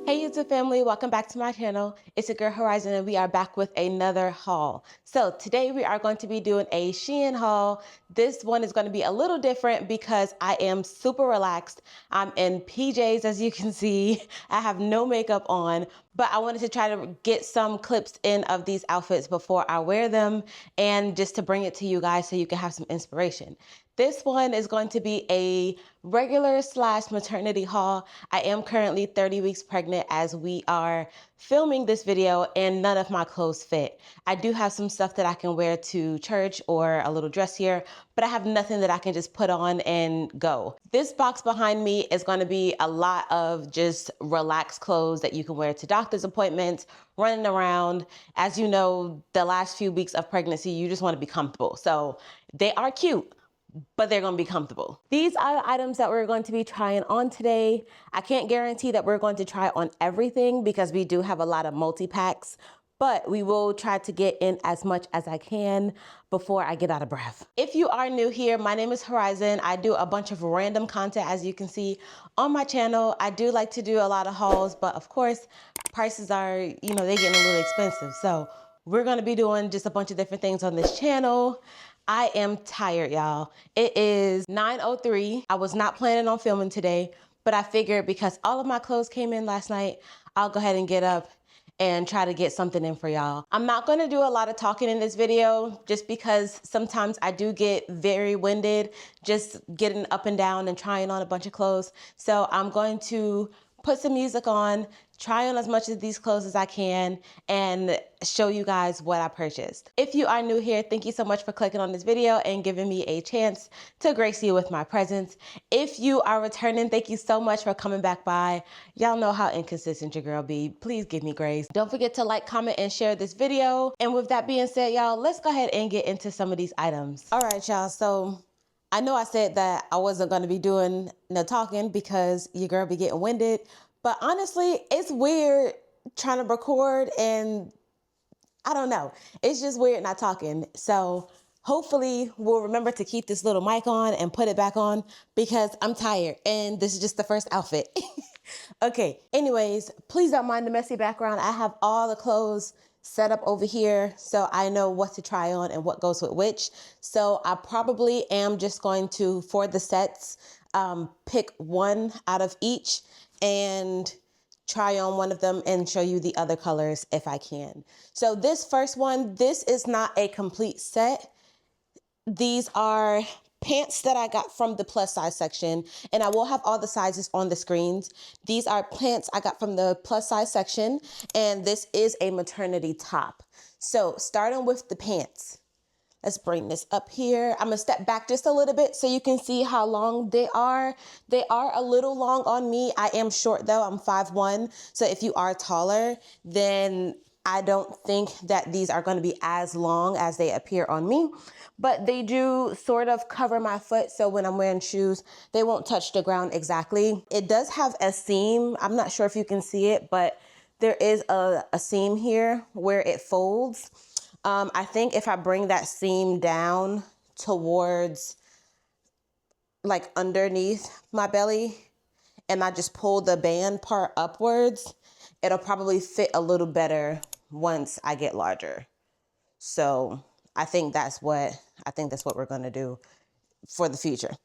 Hey YouTube family, welcome back to my channel. It's your girl Horizon and we are back with another haul. So today we are going to be doing a SHEIN haul. This one is going to be a little different because I am super relaxed. I'm in PJs as you can see. I have no makeup on, but I wanted to try to get some clips in of these outfits before I wear them and just to bring it to you guys so you can have some inspiration. This one is going to be a regular / maternity haul. I am currently 30 weeks pregnant as we are filming this video and none of my clothes fit. I do have some stuff that I can wear to church or a little dressier, but I have nothing that I can just put on and go. This box behind me is going to be a lot of just relaxed clothes that you can wear to doctor's appointments, running around. As you know, the last few weeks of pregnancy, you just want to be comfortable. So they are cute, but they're going to be comfortable. These are the items that we're going to be trying on today. I can't guarantee that we're going to try on everything because we do have a lot of multi-packs, but we will try to get in as much as I can before I get out of breath. If you are new here, my name is Horizon. I do a bunch of random content, as you can see on my channel. I do like to do a lot of hauls, but of course, prices are, they're getting a little expensive. So we're going to be doing just a bunch of different things on this channel. I am tired, y'all. It is 9:03. I was not planning on filming today, but I figured because all of my clothes came in last night, I'll go ahead and get up and try to get something in for y'all. I'm not gonna do a lot of talking in this video just because sometimes I do get very winded just getting up and down and trying on a bunch of clothes. So I'm going to put some music on, try on as much of these clothes as I can, and show you guys what I purchased. If you are new here, thank you so much for clicking on this video and giving me a chance to grace you with my presence. If you are returning, thank you so much for coming back by. Y'all know how inconsistent your girl be. Please give me grace. Don't forget to like, comment, and share this video. And with that being said, y'all, let's go ahead and get into some of these items. All right, y'all, so I know I said that I wasn't going to be doing no talking because your girl be getting winded, but honestly, it's weird trying to record and I don't know. It's just weird not talking. So hopefully we'll remember to keep this little mic on and put it back on because I'm tired and this is just the first outfit. Okay, anyways, please don't mind the messy background. I have all the clothes set up over here so I know what to try on and what goes with which. So I probably am just going to, for the sets, pick one out of each and try on one of them and show you the other colors if I can. So this first one, this is not a complete set. These are pants that I got from the plus size section, and I will have all the sizes on the screens. These are pants I got from the plus size section, and this is a maternity top. So starting with the pants, let's bring this up here. I'm gonna step back just a little bit so you can see how long they are. They are a little long on me. I am short though, I'm 5'1". So if you are taller, then I don't think that these are gonna be as long as they appear on me, but they do sort of cover my foot. So when I'm wearing shoes, they won't touch the ground exactly. It does have a seam. I'm not sure if you can see it, but there is a seam here where it folds. I think if I bring that seam down towards like underneath my belly and I just pull the band part upwards, it'll probably fit a little better once I get larger. So I think that's what we're gonna do for the future.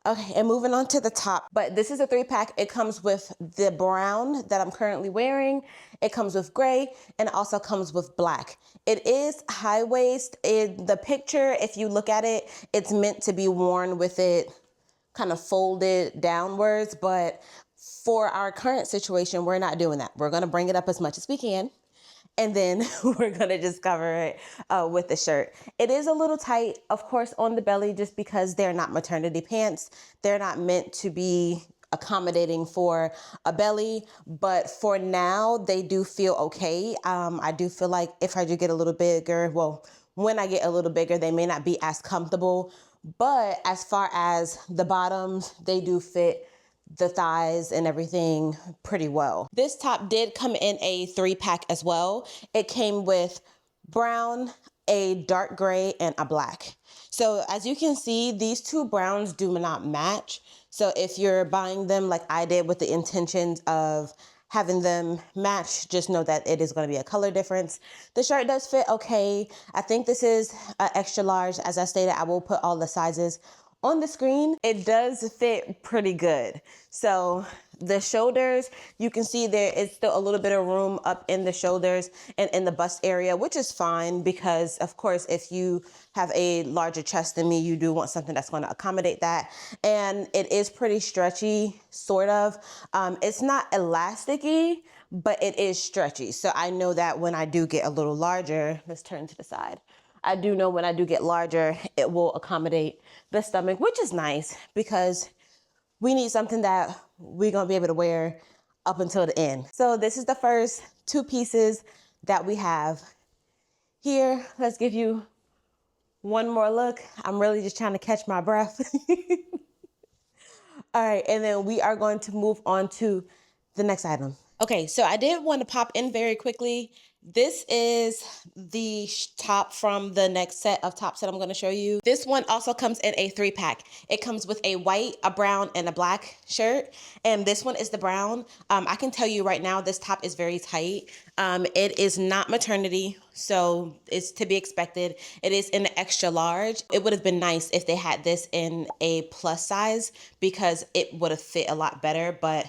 Okay, and moving on to the top, but this is a 3-pack. It comes with the brown that I'm currently wearing. It comes with gray and it also comes with black. It is high waist. In the picture, if you look at it, it's meant to be worn with it kind of folded downwards, but for our current situation, we're not doing that. We're gonna bring it up as much as we can. And then we're gonna just cover it with the shirt. It is a little tight, of course, on the belly just because they're not maternity pants. They're not meant to be accommodating for a belly, but for now, they do feel okay. I do feel like if I do get a little bigger, well, when I get a little bigger, they may not be as comfortable, but as far as the bottoms, they do fit the thighs and everything pretty well. This top did come in a 3-pack as well. It came with brown, a dark gray, and a black. So as you can see, these two browns do not match. So if you're buying them like I did with the intentions of having them match, just know that it is going to be a color difference. The shirt does fit okay. I think this is an extra large. As I stated, I will put all the sizes on the screen. It does fit pretty good. So the shoulders, you can see there is still a little bit of room up in the shoulders and in the bust area, which is fine because of course, if you have a larger chest than me, you do want something that's going to accommodate that. And it is pretty stretchy, sort of. It's not elasticy, but it is stretchy. So I know that when I do get a little larger, let's turn to the side. I do know when I do get larger, it will accommodate the stomach, which is nice because we need something that we're gonna be able to wear up until the end. So this is the first two pieces that we have here. Let's give you one more look. I'm really just trying to catch my breath. All right, and then we are going to move on to the next item. Okay, so I did want to pop in very quickly. This is the top from the next set of tops that I'm going to show you. This one also comes in a 3-pack. It comes with a white, a brown, and a black shirt. And this one is the brown. I can tell you right now, this top is very tight. It is not maternity, so it's to be expected. It is in an extra large. It would have been nice if they had this in a plus size because it would have fit a lot better, but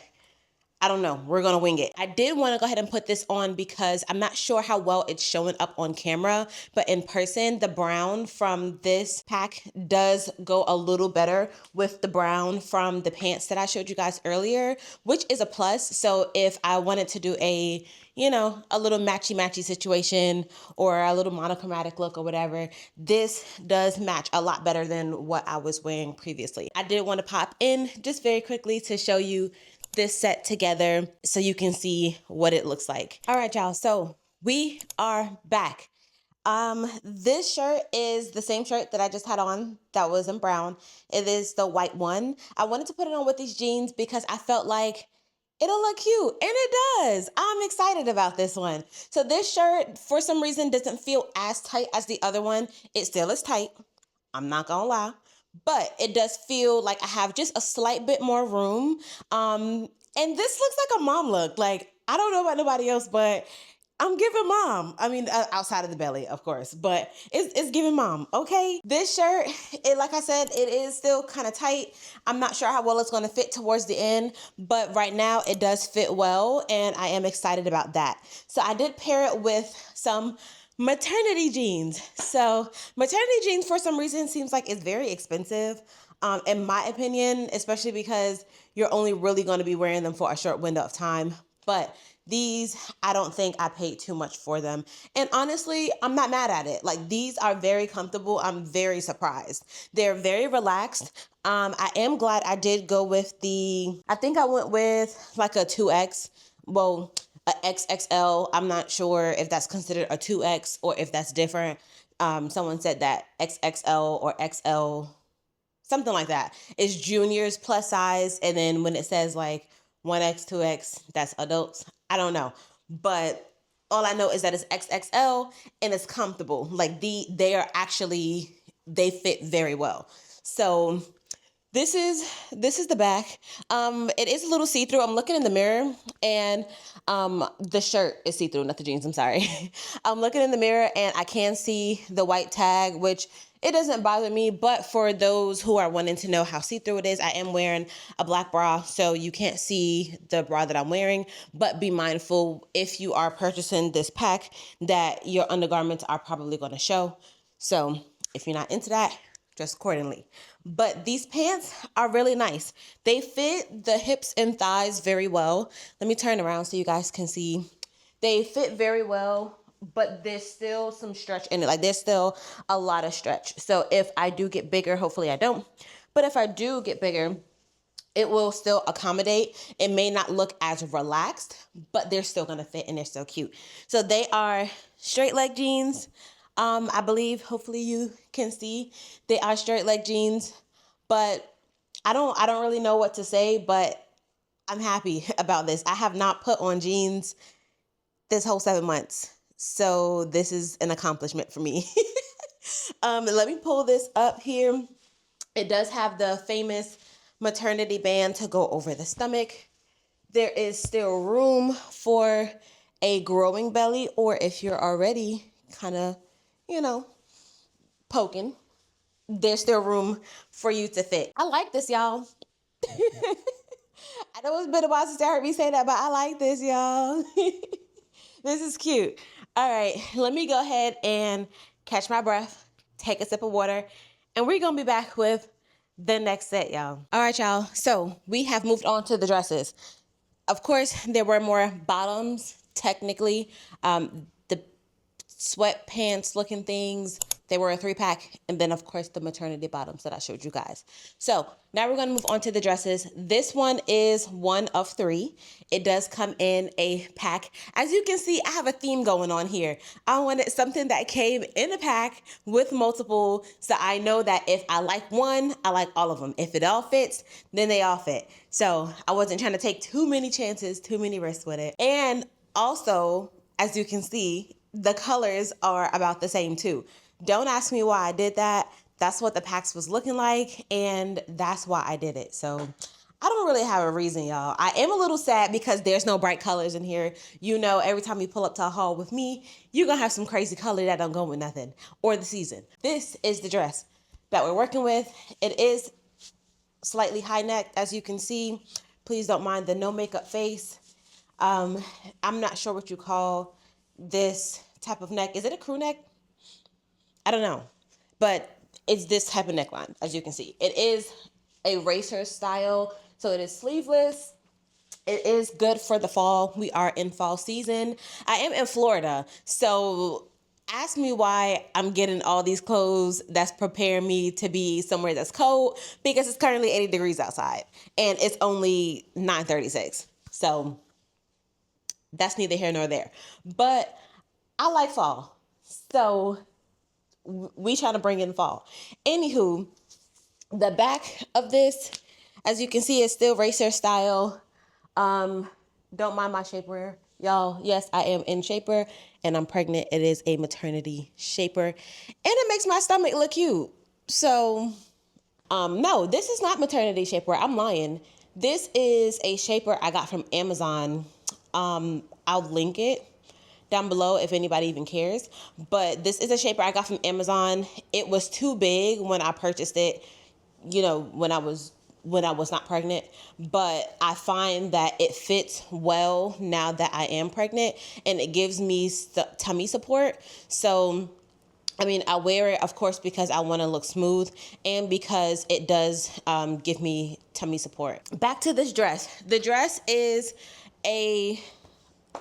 I don't know. We're going to wing it. I did want to go ahead and put this on because I'm not sure how well it's showing up on camera, but in person, the brown from this pack does go a little better with the brown from the pants that I showed you guys earlier, which is a plus. So if I wanted to do a, you know, a little matchy-matchy situation or a little monochromatic look or whatever, this does match a lot better than what I was wearing previously. I did want to pop in just very quickly to show you this set together so you can see what it looks like. All right, y'all, so we are back. This shirt is the same shirt that I just had on that was in brown. It is the white one. I wanted to put it on with these jeans because I felt like it'll look cute, and it does. I'm excited about this one. So this shirt, for some reason, doesn't feel as tight as the other one. It still is tight. I'm not gonna lie. But it does feel like I have just a slight bit more room. And this looks like a mom look. Like, I don't know about nobody else, but I'm giving mom. I mean, outside of the belly, of course, but it's giving mom, okay? This shirt, like I said, it is still kind of tight. I'm not sure how well it's gonna fit towards the end, but right now it does fit well, and I am excited about that. So I did pair it with some maternity jeans. So maternity jeans, for some reason, seems like it's very expensive, in my opinion, especially because you're only really going to be wearing them for a short window of time. But these, I don't think I paid too much for them. And honestly, I'm not mad at it. Like, these are very comfortable. I'm very surprised. They're very relaxed. I am glad I did go with I think I went with like a 2X. Well, a XXL. I'm not sure if that's considered a 2X or if that's different. Someone said that XXL or XL, something like that, is juniors plus size. And then when it says like 1X, 2X, that's adults. I don't know. But all I know is that it's XXL and it's comfortable. Like they fit very well. So this is the back. It is a little see-through. I'm looking in the mirror and the shirt is see-through, not the jeans, I'm sorry. I'm looking in the mirror and I can see the white tag, which it doesn't bother me, but for those who are wanting to know how see-through it is, I am wearing a black bra, so you can't see the bra that I'm wearing, but be mindful if you are purchasing this pack that your undergarments are probably going to show. So if you're not into that, dress accordingly. But these pants are really nice. They fit the hips and thighs very well. Let me turn around so you guys can see. They fit very well, but there's still some stretch in it. Like, there's still a lot of stretch. So if I do get bigger, hopefully I don't, but if I do get bigger, it will still accommodate. It may not look as relaxed, but they're still gonna fit and they're still cute. So they are straight leg jeans. I believe, hopefully you can see, they are straight leg jeans, but I don't really know what to say, but I'm happy about this. I have not put on jeans this whole 7 months. So this is an accomplishment for me. Let me pull this up here. It does have the famous maternity band to go over the stomach. There is still room for a growing belly, or if you're already kind of, you know, poking, there's still room for you to fit. I like this, y'all. I know it's been a while since I heard me say that, but I like this, y'all. This is cute. All right, let me go ahead and catch my breath, take a sip of water, and we're gonna be back with the next set, y'all. All right, y'all. So we have moved on to the dresses. Of course, there were more bottoms, technically. The sweatpants looking things, they were a 3-pack, and then of course the maternity bottoms that I showed you guys. So now we're going to move on to the dresses. This one is one of 3. It does come in a pack. As you can see, I have a theme going on here. I wanted something that came in a pack with multiple, so I know that if I like one, I like all of them. If it all fits, then they all fit. So I wasn't trying to take too many chances, too many risks with it. And also, as you can see, the colors are about the same too. Don't ask me why I did that. That's what the packs was looking like, and that's why I did it. So I don't really have a reason, y'all. I am a little sad because there's no bright colors in here. You know, every time you pull up to a haul with me, you're gonna have some crazy color that don't go with nothing, or the season. This is the dress that we're working with. It is slightly high neck, as you can see. Please don't mind the no makeup face. I'm not sure what you call this type of neck. Is it a crew neck? I don't know, but it's this type of neckline, as you can see. It is a racer style, so it is sleeveless. It is good for the fall. We are in fall season. I am in Florida, so ask me why I'm getting all these clothes that's preparing me to be somewhere that's cold, because it's currently 80 degrees outside and it's only 9:36. So that's neither here nor there. But I like fall, so we trying to bring in fall. Anywho, the back of this, as you can see, is still racer style. Don't mind my shapewear, y'all. Yes, I am in shaper and I'm pregnant. It is a maternity shaper, and it makes my stomach look cute. So, no, this is not maternity shapewear. I'm lying. This is a shaper I got from Amazon. I'll link it down below if anybody even cares. But this is a shaper I got from Amazon. It was too big when I purchased it, you know, when I was not pregnant, but I find that it fits well now that I am pregnant, and it gives me tummy support. So I mean, I wear it, of course, because I want to look smooth, and because it does give me tummy support. Back to this dress. The dress is a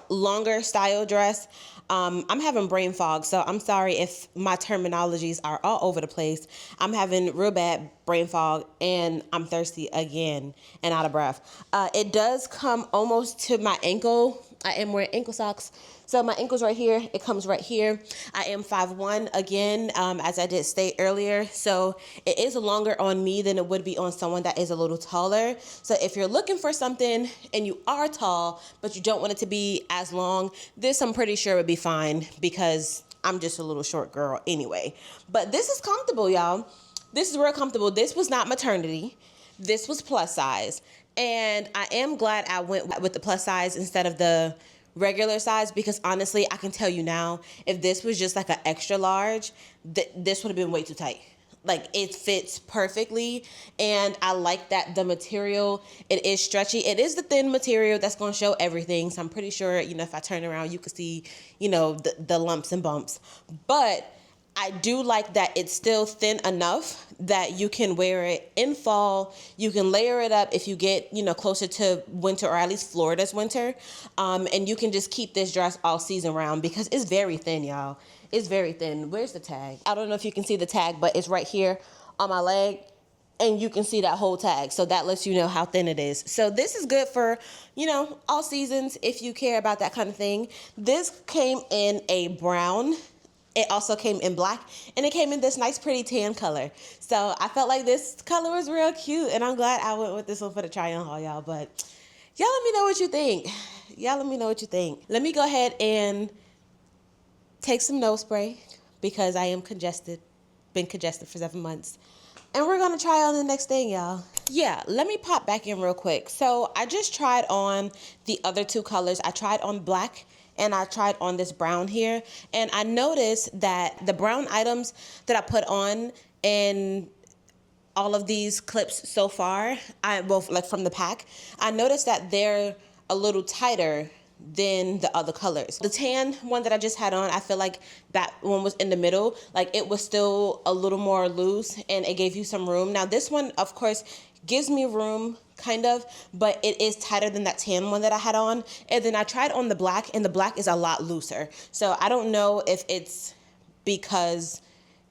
longer style dress. I'm having brain fog, so I'm sorry if my terminologies are all over the place. I'm having real bad brain fog, and I'm thirsty again and out of breath. It does come almost to my ankle. I am wearing ankle socks. So my ankle's right here. It comes right here. I am 5'1", again, as I did state earlier. So it is longer on me than it would be on someone that is a little taller. So if you're looking for something and you are tall, but you don't want it to be as long, this I'm pretty sure would be fine, because I'm just a little short girl anyway. But this is comfortable, y'all. This is real comfortable. This was not maternity. This was plus size. And I am glad I went with the plus size instead of the regular size, because honestly, I can tell you now, if this was just like an extra large, this would have been way too tight. Like, it fits perfectly, and I like that the material, it is stretchy. It is the thin material that's going to show everything, so I'm pretty sure, you know, if I turn around, you could see, you know, the lumps and bumps. But I do like that it's still thin enough that you can wear it in fall. You can layer it up if you get, you know, closer to winter, or at least Florida's winter. And you can just keep this dress all season round, because it's very thin, y'all. It's very thin. Where's the tag? I don't know if you can see the tag, but it's right here on my leg. And you can see that whole tag. So that lets you know how thin it is. So this is good for, you know, all seasons if you care about that kind of thing. This came in a brown. It also came in black, and it came in this nice pretty tan color. So I felt like this color was real cute, and I'm glad I went with this one for the try on haul, y'all. But y'all let me know what you think. Y'all let me know what you think. Let me go ahead and take some nose spray, because I am congested. been congested for 7 months. And we're gonna try on the next thing, y'all. Yeah, let me pop back in real quick. So I just tried on the other two colors. I tried on black and I tried on this brown here. And I noticed that the brown items that I put on in all of these clips so far, both like from the pack, I noticed that they're a little tighter than the other colors. The tan one that I just had on, I feel like that one was in the middle. Like it was still a little more loose and it gave you some room. Now this one, of course, gives me room kind of, but it is tighter than that tan one that I had on. And then I tried on the black and the black is a lot looser. So I don't know if it's because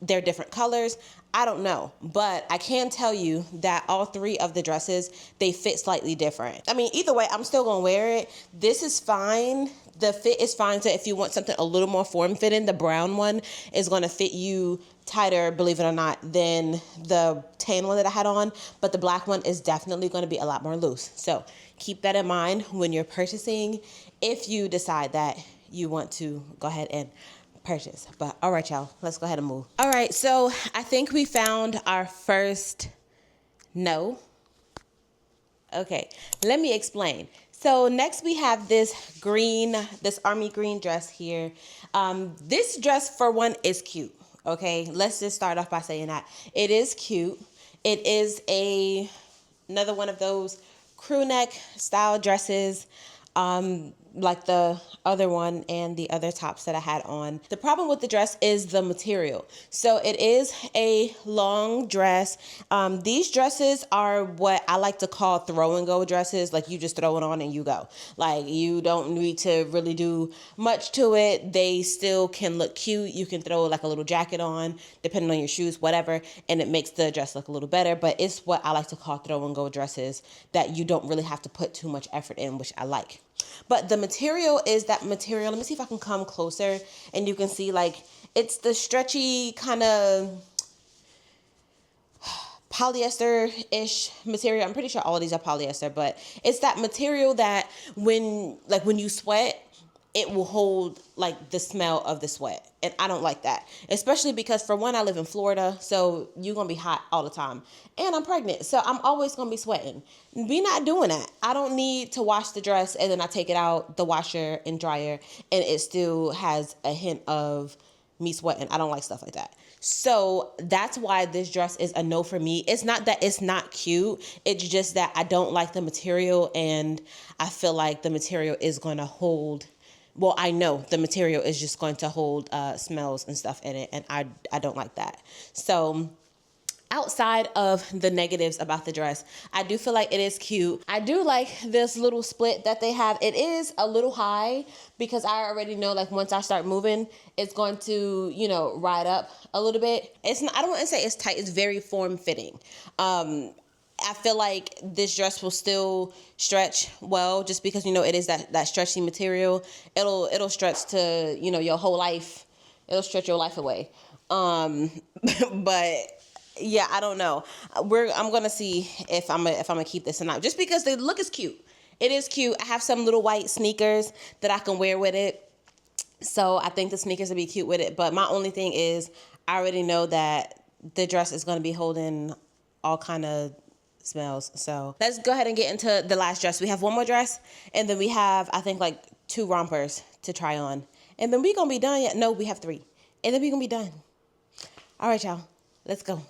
they're different colors. I don't know, but I can tell you that all three of the dresses, they fit slightly different. I mean, either way, I'm still gonna wear it. This is fine. The fit is fine. So if you want something a little more form-fitting, the brown one is gonna fit you tighter, believe it or not, than the tan one that I had on. But the black one is definitely gonna be a lot more loose. So keep that in mind when you're purchasing, if you decide that you want to go ahead and purchase. But all right, y'all, let's go ahead and move. All right, so I think we found our first no. Okay, let me explain. So next we have this green, this army green dress here. This dress, for one, is cute. Okay, let's just start off by saying that it is cute. It is another one of those crew neck style dresses, like the other one and the other tops that I had on. The problem with the dress is the material. So it is a long dress. These dresses are what I like to call throw and go dresses. Like you just throw it on and you go. Like you don't need to really do much to it. They still can look cute. You can throw like a little jacket on, depending on your shoes, whatever, and it makes the dress look a little better. But it's what I like to call throw and go dresses that you don't really have to put too much effort in, which I like. But the material is that material. Let me see if I can come closer and you can see, like, it's the stretchy kind of polyester-ish material. I'm pretty sure all of these are polyester, but it's that material that when you sweat, it will hold like the smell of the sweat. And I don't like that, especially because for one, I live in Florida, so you're going to be hot all the time. And I'm pregnant, so I'm always going to be sweating. Be not doing that. I don't need to wash the dress and then I take it out the washer and dryer and it still has a hint of me sweating. I don't like stuff like that. So that's why this dress is a no for me. It's not that it's not cute. It's just that I don't like the material and I feel like the material is going to hold. Well, I know the material is just going to hold smells and stuff in it, and I don't like that. So outside of the negatives about the dress, I do feel like it is cute. I do like this little split that they have. It is a little high because I already know, like, once I start moving, it's going to, you know, ride up a little bit. It's not, I don't want to say it's tight. It's very form-fitting. I feel like this dress will still stretch well just because, you know, it is that stretchy material. It'll stretch to, you know, your whole life. It'll stretch your life away. But yeah, I don't know. I'm going to see if I'm gonna keep this or not, just because the look is cute. It is cute. I have some little white sneakers that I can wear with it. So I think the sneakers will be cute with it. But my only thing is I already know that the dress is going to be holding all kind of smells. So let's go ahead and get into the last dress. We have one more dress and then we have, I think, like 2 rompers to try on. And then we gonna be done yet. No, we have 3. And then we gonna be done. All right, y'all, let's go.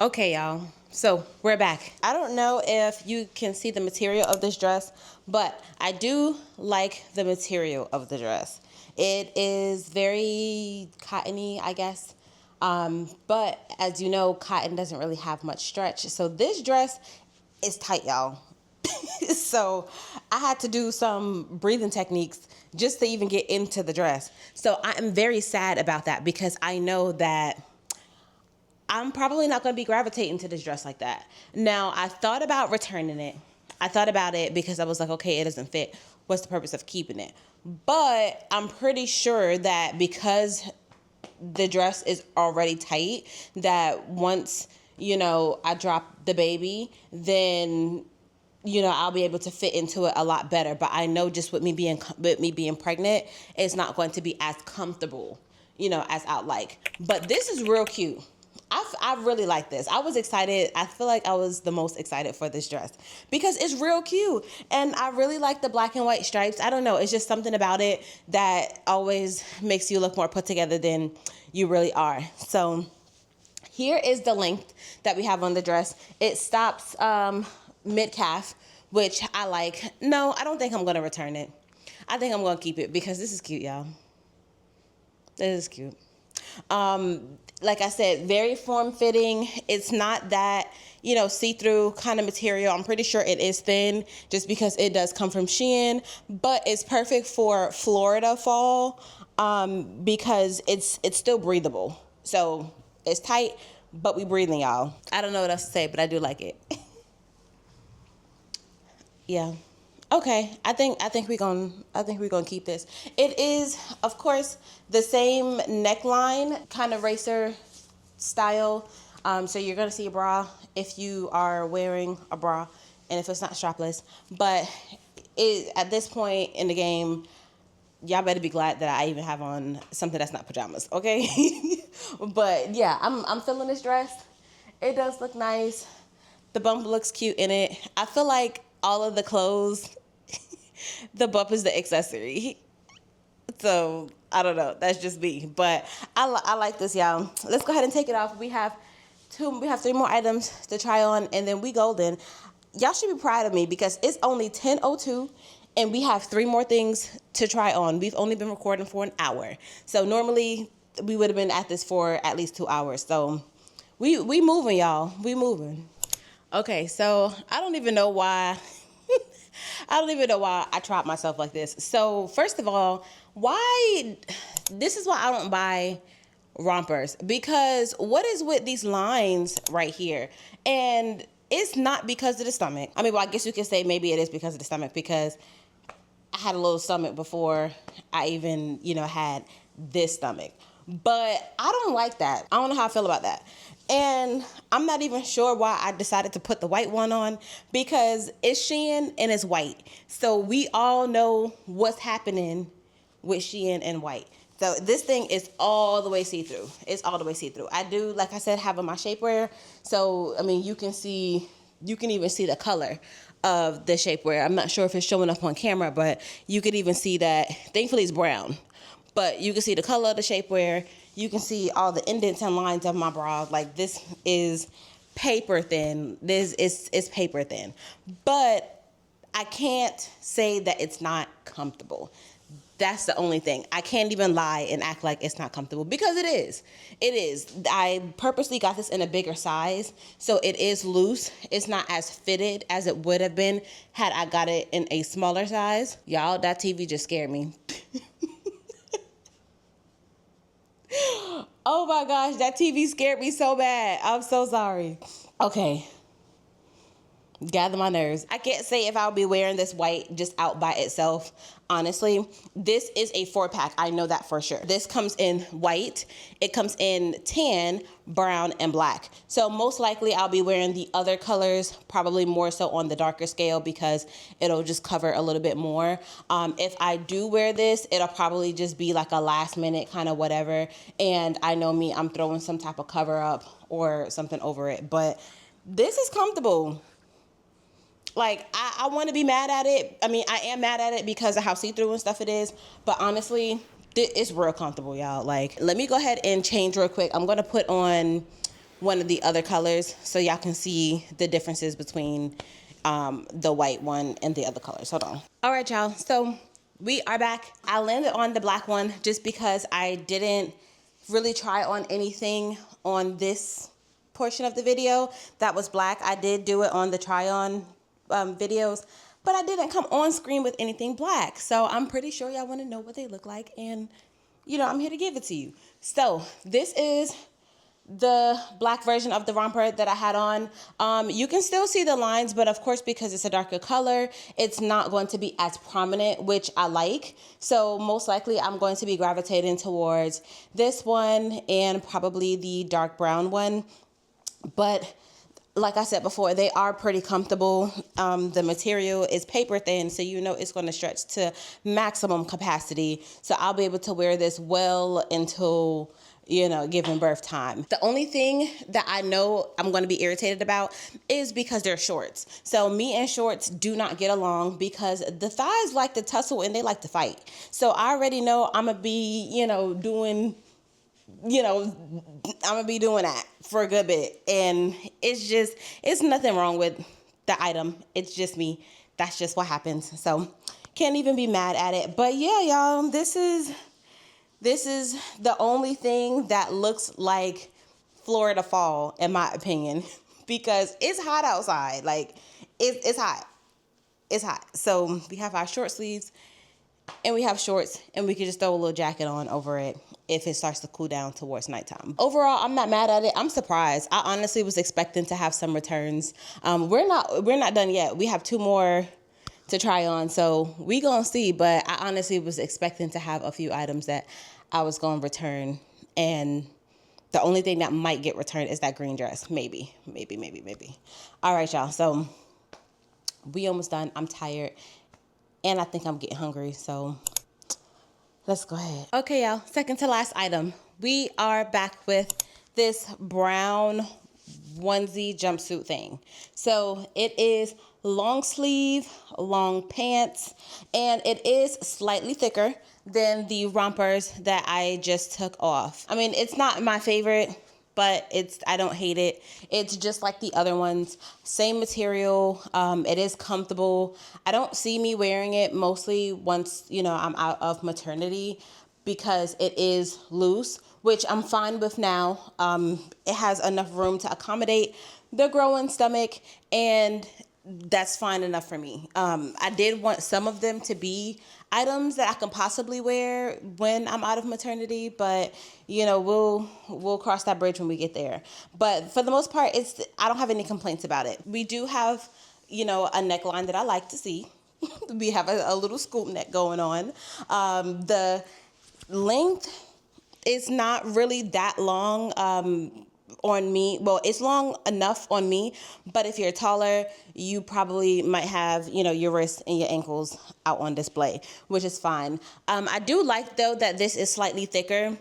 Okay, y'all. So we're back. I don't know if you can see the material of this dress, but I do like the material of the dress. It is very cottony, I guess. But as you know, cotton doesn't really have much stretch. So this dress is tight, y'all. So I had to do some breathing techniques just to even get into the dress. So I am very sad about that because I know that I'm probably not going to be gravitating to this dress like that. Now, I thought about returning it. I thought about it because I was like, okay, it doesn't fit. What's the purpose of keeping it? But I'm pretty sure that because the dress is already tight, that once, you know, I drop the baby, then, you know, I'll be able to fit into it a lot better. But I know just with me being pregnant, it's not going to be as comfortable, you know, as I like. But this is real cute. I really like this. I was excited. I feel like I was the most excited for this dress because it's real cute. And I really like the black and white stripes. I don't know. It's just something about it that always makes you look more put together than you really are. So here is the length that we have on the dress. It stops mid-calf, which I like. No, I don't think I'm going to return it. I think I'm going to keep it because this is cute, y'all. This is cute. Like I said, very form-fitting. It's not that, you know, see-through kind of material. I'm pretty sure it is thin just because it does come from SHEIN, but it's perfect for Florida fall because it's still breathable. So it's tight, but we breathing, y'all. I don't know what else to say, but I do like it. Yeah. Okay, I think we're gonna keep this. It is, of course, the same neckline, kind of racer style. So you're gonna see a bra if you are wearing a bra, and if it's not strapless. But at this point in the game, y'all better be glad that I even have on something that's not pajamas, okay? But yeah, I'm feeling this dress. It does look nice. The bump looks cute in it. I feel like all of the clothes, the bump is the accessory. So I don't know. That's just me. But I like this, y'all. Let's go ahead and take it off. We have 3 more items to try on, and then we golden. Y'all should be proud of me because it's only 10:02 and we have 3 more things to try on. We've only been recording for an hour. So normally we would have been at this for at least 2 hours. So we moving, y'all. We moving. Okay, so I don't even know why I tried myself like this. So first of all, this is why I don't buy rompers, because what is with these lines right here? And it's not because of the stomach. I mean, well, I guess you could say maybe it is because of the stomach, because I had a little stomach before I even, you know, had this stomach. But I don't like that. I don't know how I feel about that. And I'm not even sure why I decided to put the white one on, because it's SHEIN and it's white. So we all know what's happening with SHEIN and white. So this thing is all the way see-through. It's all the way see-through. I do, like I said, have on my shapewear. So, I mean, you can even see the color of the shapewear. I'm not sure if it's showing up on camera, but you could even see that. Thankfully, it's brown. But you can see the color of the shapewear. You can see all the indents and lines of my bra. Like, this is paper thin. This is paper thin. But I can't say that it's not comfortable. That's the only thing. I can't even lie and act like it's not comfortable, because it is. It is. I purposely got this in a bigger size, so it is loose. It's not as fitted as it would have been had I got it in a smaller size. Y'all, that TV just scared me. Oh my gosh, that TV scared me so bad. I'm so sorry. Okay. Gather my nerves. I can't say if I'll be wearing this white just out by itself. Honestly, this is a 4-pack. I know that for sure. This comes in white. It comes in tan, brown, and black. So most likely I'll be wearing the other colors, probably more so on the darker scale, because it'll just cover a little bit more. If I do wear this, it'll probably just be like a last minute kind of whatever. And I know me, I'm throwing some type of cover up or something over it. But this is comfortable. Like, I want to be mad at it. I mean, I am mad at it because of how see-through and stuff it is. But honestly, it's real comfortable, y'all. Like, let me go ahead and change real quick. I'm going to put on one of the other colors so y'all can see the differences between the white one and the other colors. Hold on. All right, y'all. So we are back. I landed on the black one just because I didn't really try on anything on this portion of the video that was black. I did do it on the try-on videos, but I didn't come on screen with anything black. So I'm pretty sure y'all want to know what they look like, and you know, I'm here to give it to you. So this is the black version of the romper that I had on. You can still see the lines, but of course, because it's a darker color, it's not going to be as prominent, which I like. So most likely I'm going to be gravitating towards this one and probably the dark brown one. But like I said before, they are pretty comfortable. The material is paper thin, so you know it's going to stretch to maximum capacity. So I'll be able to wear this well until, you know, giving birth time. The only thing that I know I'm going to be irritated about is because they're shorts. So me and shorts do not get along because the thighs like to tussle and they like to fight. So I already know I'm going to be, you know, doing that for a good bit. And it's nothing wrong with the item. It's just me. That's just what happens. So can't even be mad at it. But yeah, y'all, this is the only thing that looks like Florida fall, in my opinion, because it's hot outside. Like it's hot. It's hot. So we have our short sleeves and we have shorts, and we can just throw a little jacket on over it if it starts to cool down towards nighttime. Overall, I'm not mad at it. I'm surprised. I honestly was expecting to have some returns. We're not done yet. We have 2 more to try on, so we gonna see. But I honestly was expecting to have a few items that I was gonna return, and the only thing that might get returned is that green dress. Maybe. All right, y'all. So we almost done. I'm tired. And I think I'm getting hungry, so let's go ahead. Okay, y'all, second to last item. We are back with this brown onesie jumpsuit thing. So it is long sleeve, long pants, and it is slightly thicker than the rompers that I just took off. I mean, it's not my favorite, but I don't hate it. It's just like the other ones. Same material. It is comfortable. I don't see me wearing it mostly once, you know, I'm out of maternity because it is loose, which I'm fine with now. It has enough room to accommodate the growing stomach, and that's fine enough for me. I did want some of them to be items that I can possibly wear when I'm out of maternity, but you know, we'll cross that bridge when we get there. But for the most part, I don't have any complaints about it. We do have, you know, a neckline that I like to see. We have a little scoop neck going on. The length is not really that long on me. Well, it's long enough on me, but if you're taller, you probably might have, you know, your wrists and your ankles out on display, which is fine. I do like, though, that this is slightly thicker,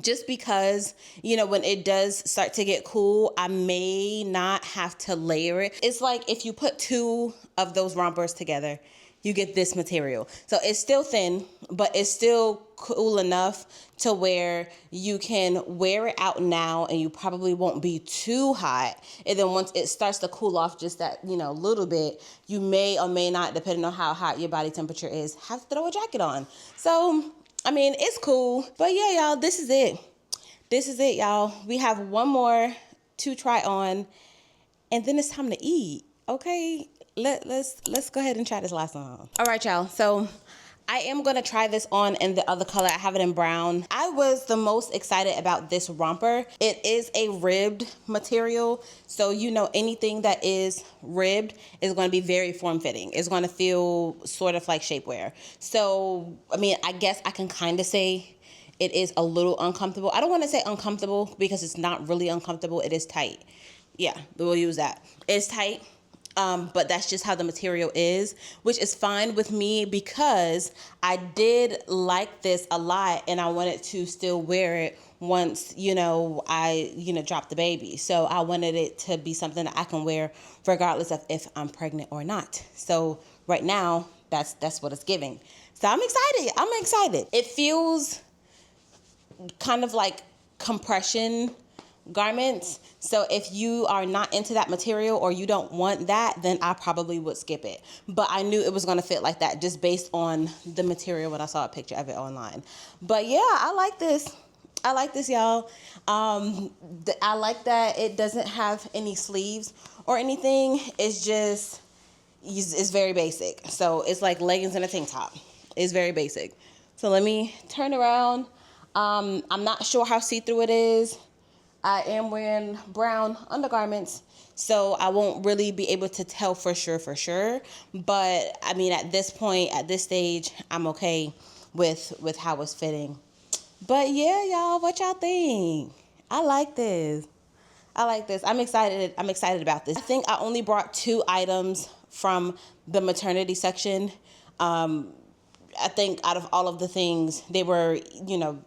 just because, you know, when it does start to get cool, I may not have to layer it. It's like if you put 2 of those rompers together, you get this material. So it's still thin, but it's still cool enough to where you can wear it out now and you probably won't be too hot. And then once it starts to cool off just that, you know, little bit, you may or may not, depending on how hot your body temperature is, have to throw a jacket on. So, I mean, it's cool. But yeah, y'all, this is it. This is it, y'all. We have one more to try on, and then it's time to eat, okay? Let's go ahead and try this last one on. All right, y'all. So I am going to try this on in the other color. I have it in brown. I was the most excited about this romper. It is a ribbed material. So, you know, anything that is ribbed is going to be very form-fitting. It's going to feel sort of like shapewear. So, I mean, I guess I can kind of say it is a little uncomfortable. I don't want to say uncomfortable because it's not really uncomfortable. It is tight. Yeah, we'll use that. It's tight. But that's just how the material is, which is fine with me because I did like this a lot and I wanted to still wear it once, you know, I drop the baby. So I wanted it to be something that I can wear regardless of if I'm pregnant or not. So right now, that's what it's giving. So I'm excited. It feels kind of like compression garments. So if you are not into that material or you don't want that, then I probably would skip it. But I knew it was going to fit like that just based on the material when I saw a picture of it online. But yeah, I like this. Y'all. I like that it doesn't have any sleeves or anything. It's very basic. So it's like leggings and a tank top. It's very basic. So let me turn around. I'm not sure how see-through it is. I am wearing brown undergarments, so I won't really be able to tell for sure. But I mean, at this point, at this stage, I'm okay with how it's fitting. But yeah, y'all, what y'all think? I like this. I like this. I'm excited about this. I think I only brought 2 items from the maternity section. I think out of all of the things, they were, you know,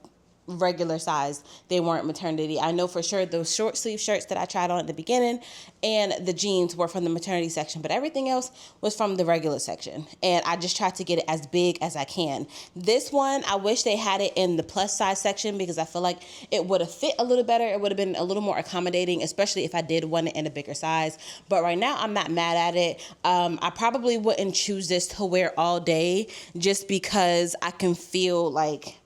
regular size. They weren't maternity. I know for sure those short sleeve shirts that I tried on at the beginning and the jeans were from the maternity section, but everything else was from the regular section. And I just tried to get it as big as I can. This one, I wish they had it in the plus size section because I feel like it would have fit a little better. It would have been a little more accommodating, especially if I did want it in a bigger size. But right now, I'm not mad at it. I probably wouldn't choose this to wear all day just because I can feel like,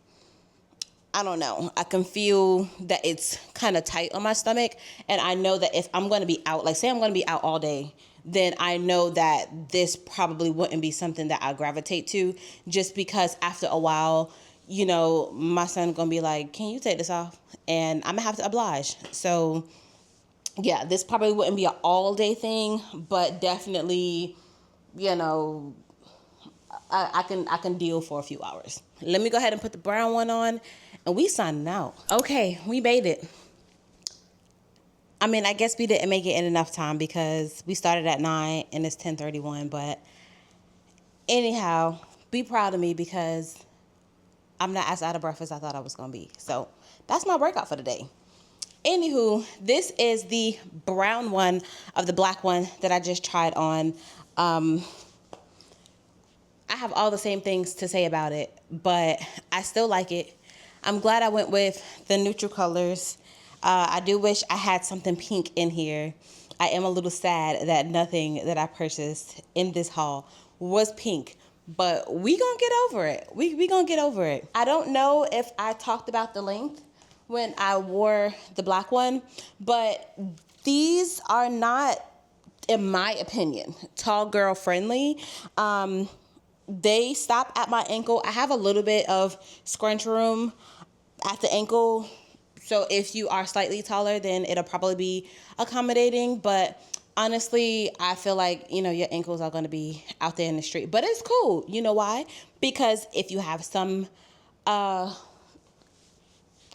I don't know, I can feel that it's kind of tight on my stomach. And I know that if I'm going to be out, like say I'm going to be out all day, then I know that this probably wouldn't be something that I gravitate to, just because after a while, you know, my son's going to be like, can you take this off? And I'm going to have to oblige. So yeah, this probably wouldn't be an all day thing, but definitely, you know, I can deal for a few hours. Let me go ahead and put the brown one on and we signing out. Okay, we made it. I mean, I guess we didn't make it in enough time because we started at 9 and it's 10:31. But anyhow, be proud of me because I'm not as out of breath as I thought I was going to be. So that's my workout for the day. Anywho, this is the brown one of the black one that I just tried on. I have all the same things to say about it, but I still like it. I'm glad I went with the neutral colors. I do wish I had something pink in here. I am a little sad that nothing that I purchased in this haul was pink, but we gonna get over it. We gonna get over it. I don't know if I talked about the length when I wore the black one, but these are not, in my opinion, tall girl friendly. They stop at my ankle. I have a little bit of scrunch room at the ankle. So if you are slightly taller, then it'll probably be accommodating. But honestly, I feel like, you know, your ankles are going to be out there in the street. But it's cool. You know why? Because if you have some, I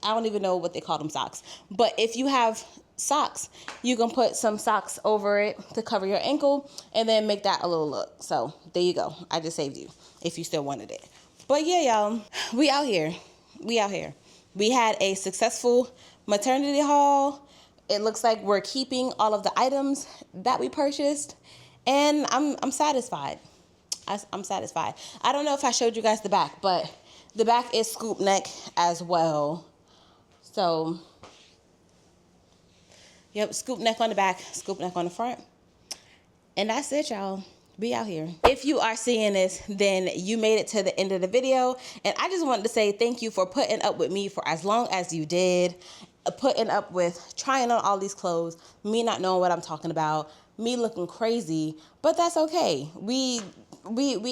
don't even know what they call them, socks. But if you have socks, you can put some socks over it to cover your ankle and then make that a little look. So there you go. I just saved you if you still wanted it. But yeah, y'all, we out here. We out here. We had a successful maternity haul. It looks like we're keeping all of the items that we purchased, and I'm satisfied. I'm satisfied. I don't know if I showed you guys the back, but the back is scoop neck as well. So yep, scoop neck on the back, scoop neck on the front. And that's it, y'all. Be out here. If you are seeing this, then you made it to the end of the video. And I just wanted to say thank you for putting up with me for as long as you did. Putting up with trying on all these clothes, me not knowing what I'm talking about, me looking crazy. But that's okay. We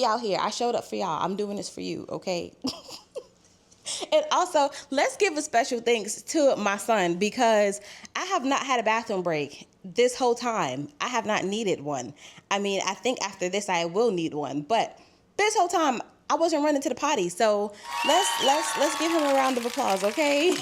out here. I showed up for y'all. I'm doing this for you, okay? And also, let's give a special thanks to my son because I have not had a bathroom break this whole time. I have not needed one. I mean, I think after this I will need one, but this whole time I wasn't running to the potty. So let's give him a round of applause, okay?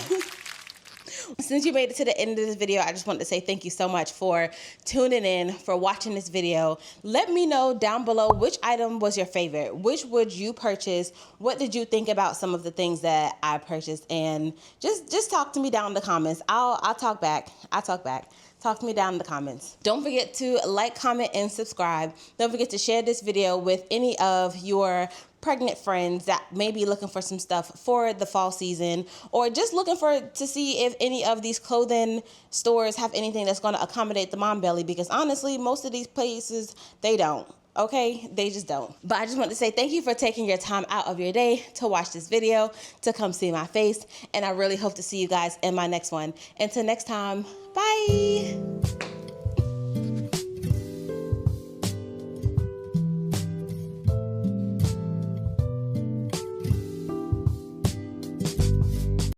Since you made it to the end of this video, I just wanted to say thank you so much for tuning in, for watching this video. Let me know down below which item was your favorite. Which would you purchase? What did you think about some of the things that I purchased? And just talk to me down in the comments. I'll talk back. I'll talk back. Talk to me down in the comments. Don't forget to like, comment, and subscribe. Don't forget to share this video with any of your pregnant friends that may be looking for some stuff for the fall season, or just looking to see if any of these clothing stores have anything that's going to accommodate the mom belly, because honestly, most of these places, they don't. Okay, they just don't. But I just want to say thank you for taking your time out of your day to watch this video, to come see my face, and I really hope to see you guys in my next one. Until next time, bye.